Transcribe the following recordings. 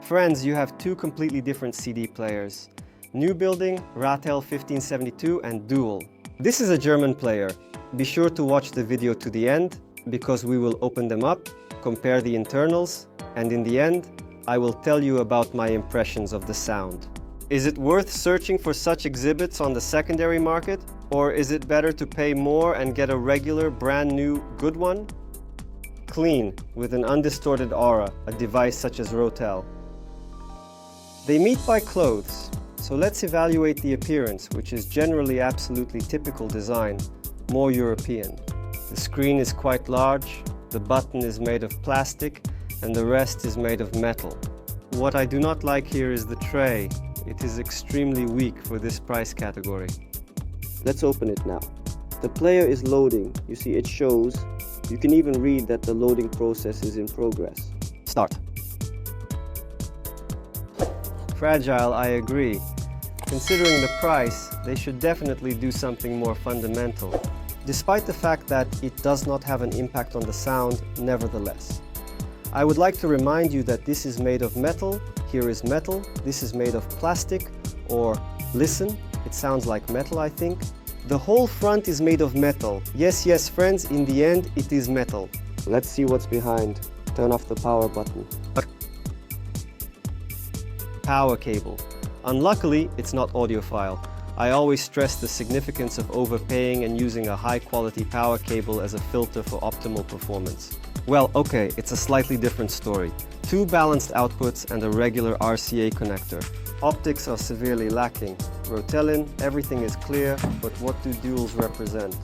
Friends, you have two completely different CD players. New building, Rotel 1572 and Dual. This is a German player. Be sure to watch the video to the end, because we will open them up, compare the internals, and in the end, I will tell you about my impressions of the sound. Is it worth searching for such exhibits on the secondary market? Or is it better to pay more and get a regular, brand new, good one? Clean, with an undistorted aura, a device such as Rotel. They meet by clothes, so let's evaluate the appearance, which is generally absolutely typical design, more European. The screen is quite large, the button is made of plastic, and the rest is made of metal. What I do not like here is the tray. It is extremely weak for this price category. Let's open it now. The player is loading. You see it shows. You can even read that the loading process is in progress. Start. Fragile, I agree. Considering the price, they should definitely do something more fundamental. Despite the fact that it does not have an impact on the sound, nevertheless. I would like to remind you that this is made of metal, here is metal, this is made of plastic, or listen, it sounds like metal, I think. The whole front is made of metal. Yes, friends, in the end, it is metal. Let's see what's behind. Turn off the power button. Power cable. Unluckily, it's not audiophile. I always stress the significance of overpaying and using a high-quality power cable as a filter for optimal performance. Well, okay, it's a slightly different story. Two balanced outputs and a regular RCA connector. Optics are severely lacking. Rotelin, everything is clear, but what do duals represent?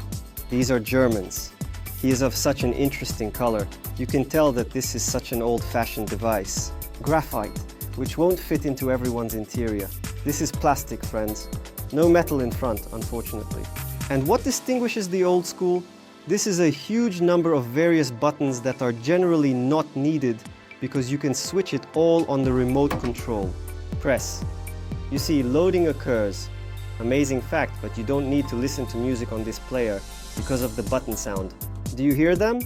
These are Germans. He is of such an interesting color. You can tell that this is such an old-fashioned device. Graphite, which won't fit into everyone's interior. This is plastic, friends. No metal in front, unfortunately. And what distinguishes the old school? This is a huge number of various buttons that are generally not needed because you can switch it all on the remote control. Press. You see, loading occurs. Amazing fact, but you don't need to listen to music on this player because of the button sound. Do you hear them?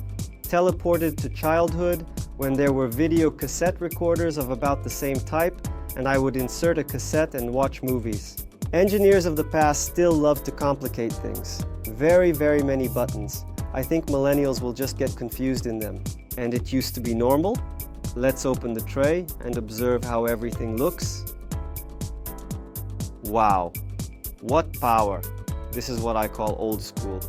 Teleported to childhood, when there were video cassette recorders of about the same type, and I would insert a cassette and watch movies. Engineers of the past still love to complicate things. Very many buttons. I think millennials will just get confused in them. And it used to be normal? Let's open the tray and observe how everything looks. Wow, what power. This is what I call old school.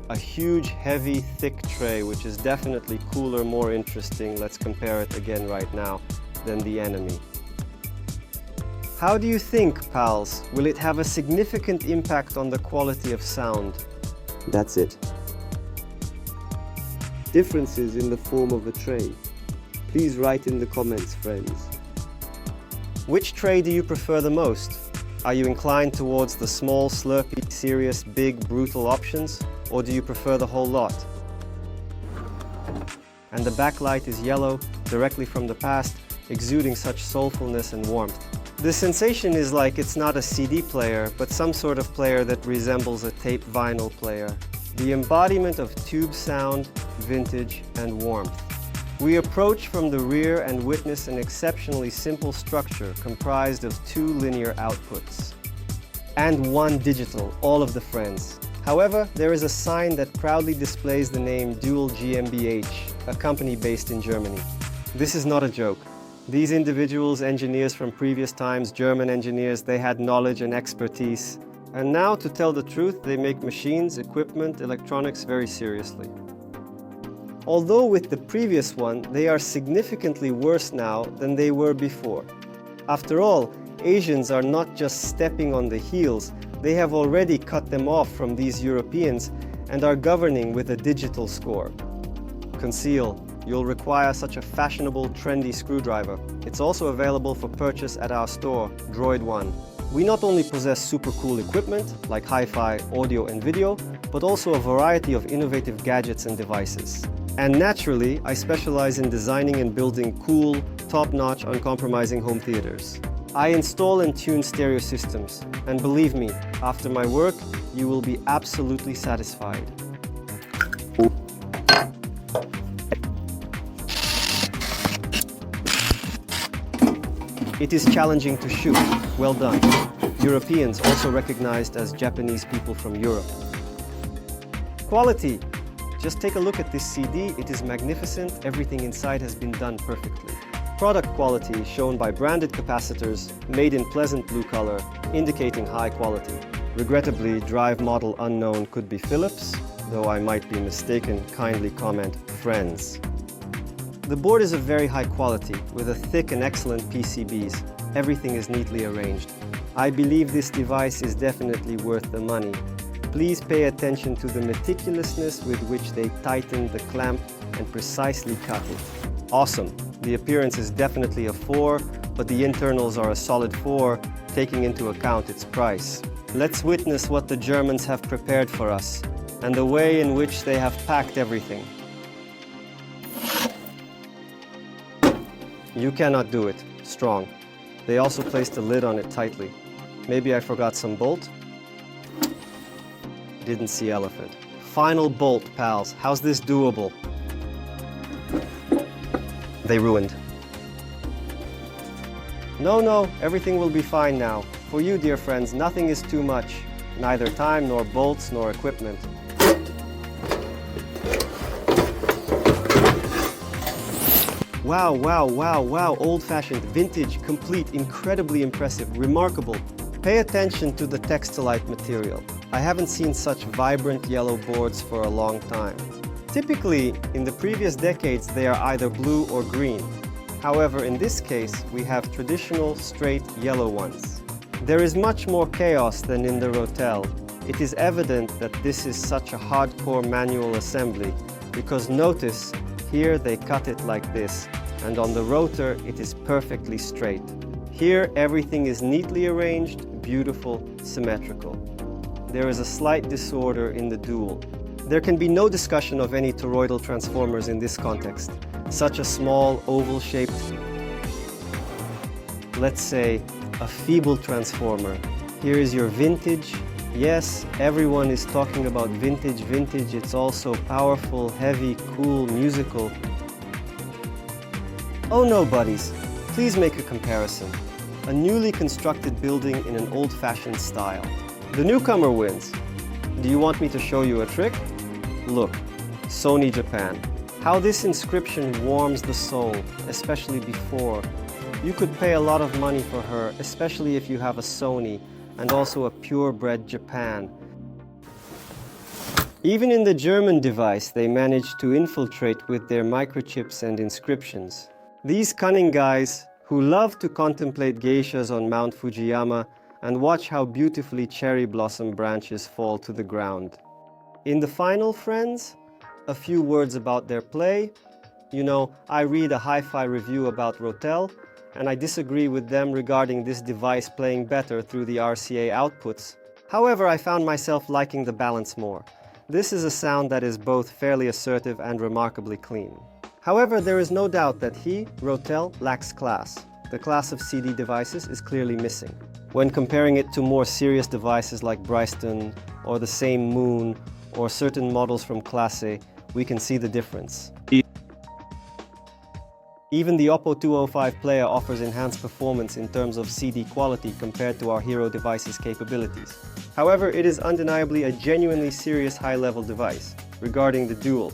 A huge, heavy, thick tray, which is definitely cooler, more interesting, let's compare it again right now, than the enemy. How do you think, pals? Will it have a significant impact on the quality of sound? That's it. Differences in the form of a tray. Please write in the comments, friends. Which tray do you prefer the most? Are you inclined towards the small, slurpy, serious, big, brutal options? Or do you prefer the whole lot? And the backlight is yellow, directly from the past, exuding such soulfulness and warmth. The sensation is like it's not a CD player, but some sort of player that resembles a tape vinyl player. The embodiment of tube sound, vintage, and warmth. We approach from the rear and witness an exceptionally simple structure comprised of two linear outputs. And one digital, all of the friends. However, there is a sign that proudly displays the name Dual GmbH, a company based in Germany. This is not a joke. These individuals, engineers from previous times, German engineers, they had knowledge and expertise. And now, to tell the truth, they make machines, equipment, electronics very seriously. Although with the previous one, they are significantly worse now than they were before. After all, Asians are not just stepping on the heels, they have already cut them off from these Europeans and are governing with a digital score. Conceal. You'll require such a fashionable, trendy screwdriver. It's also available for purchase at our store, Droid One. We not only possess super cool equipment, like hi-fi, audio and video, but also a variety of innovative gadgets and devices. And naturally, I specialize in designing and building cool, top-notch, uncompromising home theaters. I install and tune stereo systems, and believe me, after my work, you will be absolutely satisfied. It is challenging to shoot. Well done. Europeans, also recognized as Japanese people from Europe. Quality. Just take a look at this CD. It is magnificent. Everything inside has been done perfectly. Product quality shown by branded capacitors made in pleasant blue color, indicating high quality. Regrettably, drive model unknown could be Philips, though I might be mistaken. Kindly comment friends. The board is of very high quality, with a thick and excellent PCBs. Everything is neatly arranged. I believe this device is definitely worth the money. Please pay attention to the meticulousness with which they tighten the clamp and precisely cut it. Awesome! The appearance is definitely a 4, but the internals are a solid 4, taking into account its price. Let's witness what the Germans have prepared for us, and the way in which they have packed everything. You cannot do it. Strong. They also placed a lid on it tightly. Maybe I forgot some bolt? Didn't see elephant. Final bolt, pals. How's this doable? They ruined. No, everything will be fine now. For you, dear friends, nothing is too much. Neither time, nor bolts, nor equipment. Wow, old-fashioned, vintage, complete, incredibly impressive, remarkable. Pay attention to the textilite material. I haven't seen such vibrant yellow boards for a long time. Typically, in the previous decades, they are either blue or green. However, in this case, we have traditional, straight yellow ones. There is much more chaos than in the Rotel. It is evident that this is such a hardcore manual assembly, because notice, here they cut it like this, and on the rotor it is perfectly straight. Here everything is neatly arranged, beautiful, symmetrical. There is a slight disorder in the dual. There can be no discussion of any toroidal transformers in this context. Such a small, oval-shaped, let's say, a feeble transformer. Here is your vintage. Yes, everyone is talking about vintage. It's also powerful, heavy, cool, musical. Oh no, buddies, please make a comparison. A newly constructed building in an old-fashioned style. The newcomer wins. Do you want me to show you a trick? Look, Sony Japan. How this inscription warms the soul, especially before. You could pay a lot of money for her, especially if you have a Sony, and also a purebred Japan. Even in the German device, they managed to infiltrate with their microchips and inscriptions. These cunning guys, who love to contemplate geishas on Mount Fujiyama and watch how beautifully cherry blossom branches fall to the ground. In the final, friends, a few words about their play. You know, I read a hi-fi review about Rotel, and I disagree with them regarding this device playing better through the RCA outputs. However, I found myself liking the balance more. This is a sound that is both fairly assertive and remarkably clean. However, there is no doubt that Rotel, lacks class. The class of CD devices is clearly missing. When comparing it to more serious devices like Bryston, or the same Moon, or certain models from Class A, we can see the difference. Even the Oppo 205 player offers enhanced performance in terms of CD quality compared to our Hero device's capabilities. However, it is undeniably a genuinely serious high-level device. Regarding the dual,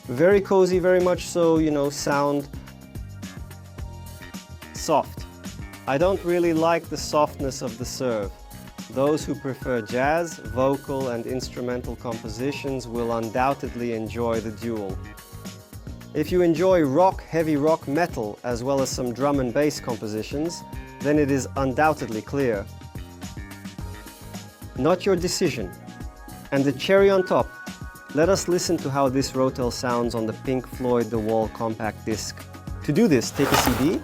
very cozy, very much so, you know, sound soft. I don't really like the softness of the serve. Those who prefer jazz, vocal and instrumental compositions will undoubtedly enjoy the dual. If you enjoy rock, heavy rock metal, as well as some drum and bass compositions, then it is undoubtedly clear. Not your decision. And the cherry on top, let us listen to how this Rotel sounds on the Pink Floyd The Wall compact disc. To do this, take a CD.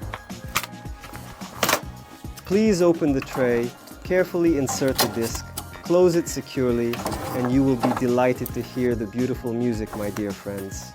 Please open the tray, carefully insert the disc, close it securely, and you will be delighted to hear the beautiful music, my dear friends.